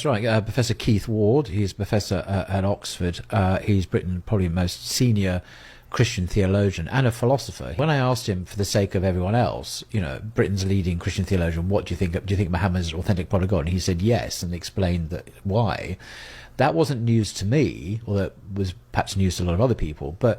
That's right. Professor Keith Ward, he's a professor at Oxford. He's Britain's probably most senior Christian theologian and a philosopher. When I asked him, for the sake of everyone else, Britain's leading Christian theologian, what do you think? Do you think Muhammad is an authentic prophet of God? And he said yes, and explained that why. That wasn't news to me, or that was perhaps news to a lot of other people. But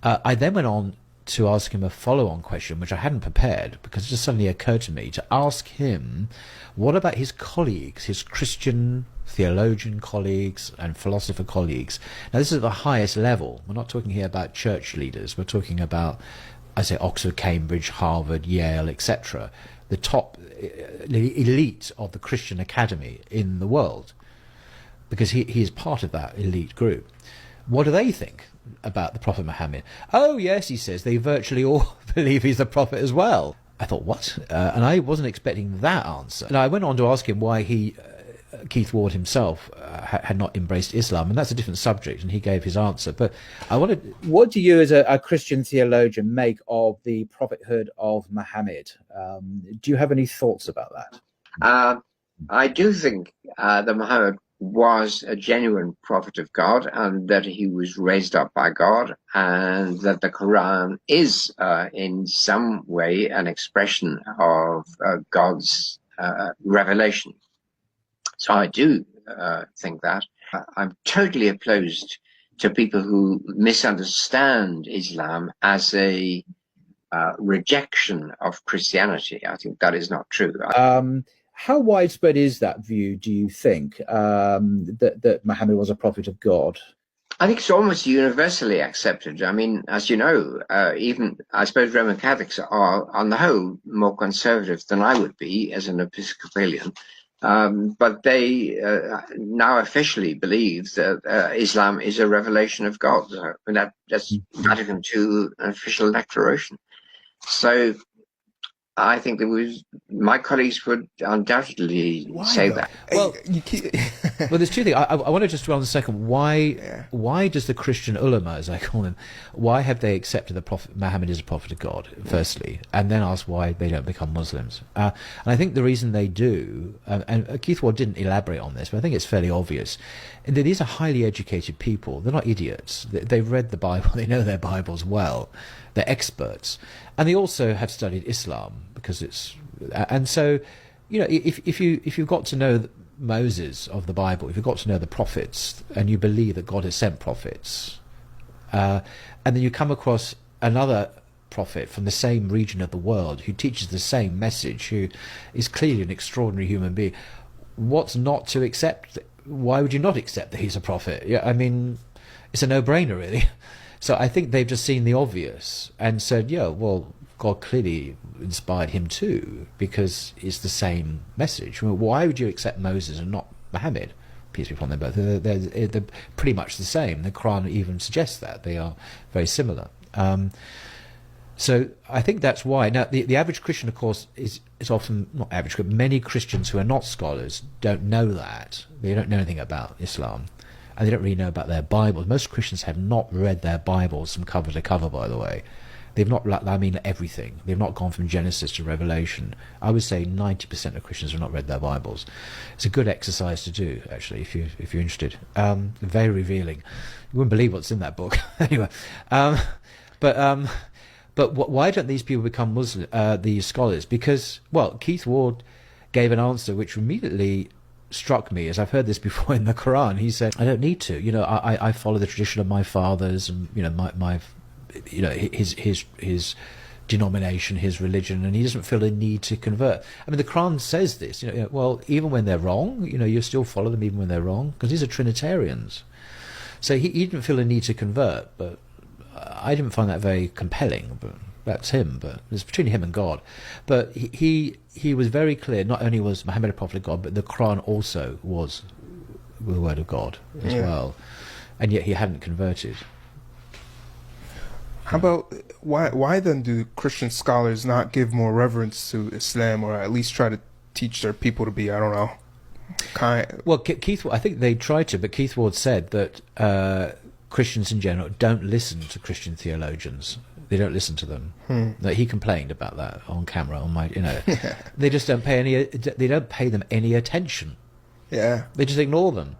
I then went on to ask him a follow-on question, which I hadn't prepared, because it just suddenly occurred to me to ask him, what about his colleagues, his Christian theologian colleagues and philosopher colleagues? Now, this is at the highest level. We're not talking here about church leaders. We're talking about, I say, Oxford, Cambridge, Harvard, Yale, etc., the top elite of the Christian academy in the world, because he is part of that elite group. What do they think about the Prophet Muhammad? Oh, yes, he says, they virtually all believe he's the Prophet as well. I thought, what? And I wasn't expecting that answer. And I went on to ask him why Keith Ward himself had not embraced Islam, and that's a different subject, and he gave his answer. But I wanted... What do you, as a Christian theologian, make of the prophethood of Muhammad? Do you have any thoughts about that? I do think that Muhammad was a genuine prophet of God, and that he was raised up by God, and that the Quran is in some way an expression of God's revelation. So I do think that. I'm totally opposed to people who misunderstand Islam as a rejection of Christianity. I think that is not true. How widespread is that view, do you think, that Muhammad was a prophet of God? I think it's almost universally accepted. I mean, as you know, even, I suppose, Roman Catholics are, on the whole, more conservative than I would be as an Episcopalian. But they now officially believe that Islam is a revelation of God. And that's Vatican II, an official declaration. So I think my colleagues would undoubtedly say that. Well, well, there's two things. I want to just dwell on a second. Why does the Christian ulama, as I call them, why have they accepted the prophet Muhammad is a prophet of God, firstly, and then ask why they don't become Muslims? And I think the reason they do, and Keith Ward didn't elaborate on this, but I think it's fairly obvious, and that these are highly educated people. They're not idiots. They've read the Bible. They know their Bibles well. They're experts. And they also have studied Islam, because it's... And so, if you've got to know Moses of the Bible, if you've got to know the prophets, and you believe that God has sent prophets, and then you come across another prophet from the same region of the world who teaches the same message, who is clearly an extraordinary human being, what's not to accept? Why would you not accept that he's a prophet? Yeah, I mean, it's a no-brainer, really. So I think they've just seen the obvious and said, yeah, well, God clearly inspired him too, because it's the same message. Well, why would you accept Moses and not Muhammad? Peace be upon them both. They're pretty much the same. The Quran even suggests that. They are very similar. So I think that's why. Now, the average Christian, of course, is often, not average, but many Christians who are not scholars don't know that. They don't know anything about Islam. And they don't really know about their Bibles. Most Christians have not read their Bibles from cover to cover, by the way. They've not, I mean, everything. They've not gone from Genesis to Revelation. I would say 90% of Christians have not read their Bibles. It's a good exercise to do, actually, if you're interested. Very revealing. You wouldn't believe what's in that book. Anyway, but why don't these people become Muslim, these scholars? Because, well, Keith Ward gave an answer which immediately struck me, as I've heard this before in the Quran. He said, I don't need to. I follow the tradition of my fathers, and his denomination, his religion, and he doesn't feel a need to convert. I mean, the Quran says this. Well, even when they're wrong, you still follow them even when they're wrong, because these are Trinitarians. So he didn't feel a need to convert, but I didn't find that very compelling. But that's him. But it's between him and God. But he was very clear. Not only was Muhammad a prophet of God, but the Quran also was the word of God as well, and yet he hadn't converted. How about why then do Christian scholars not give more reverence to Islam, or at least try to teach their people to be, I don't know, kind? Well, Keith, I think they tried to, but Keith Ward said that Christians in general don't listen to Christian theologians. They don't listen to them. He complained about that on camera. They just don't pay them any attention. Yeah. They just ignore them.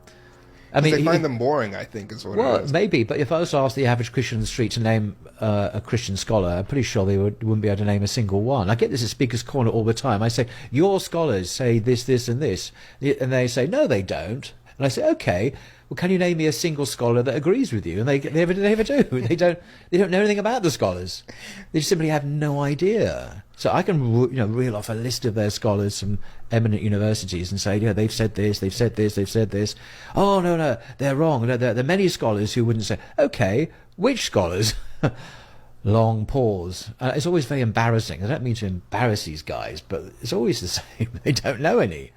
I They mean, find them boring, I think, is what well, it is. maybe, but if I was to ask the average Christian on the street to name a Christian scholar, I'm pretty sure they wouldn't be able to name a single one. I get this at Speaker's Corner all the time. I say, your scholars say this, this, and this. And they say, no, they don't. And I say, okay, well, can you name me a single scholar that agrees with you? And they never do. They don't know anything about the scholars. They simply have no idea. So I can reel off a list of their scholars from eminent universities and say, they've said this, they've said this, they've said this. Oh, no, they're wrong. There are many scholars who wouldn't say, okay, which scholars? Long pause. It's always very embarrassing. I don't mean to embarrass these guys, but it's always the same. They don't know any.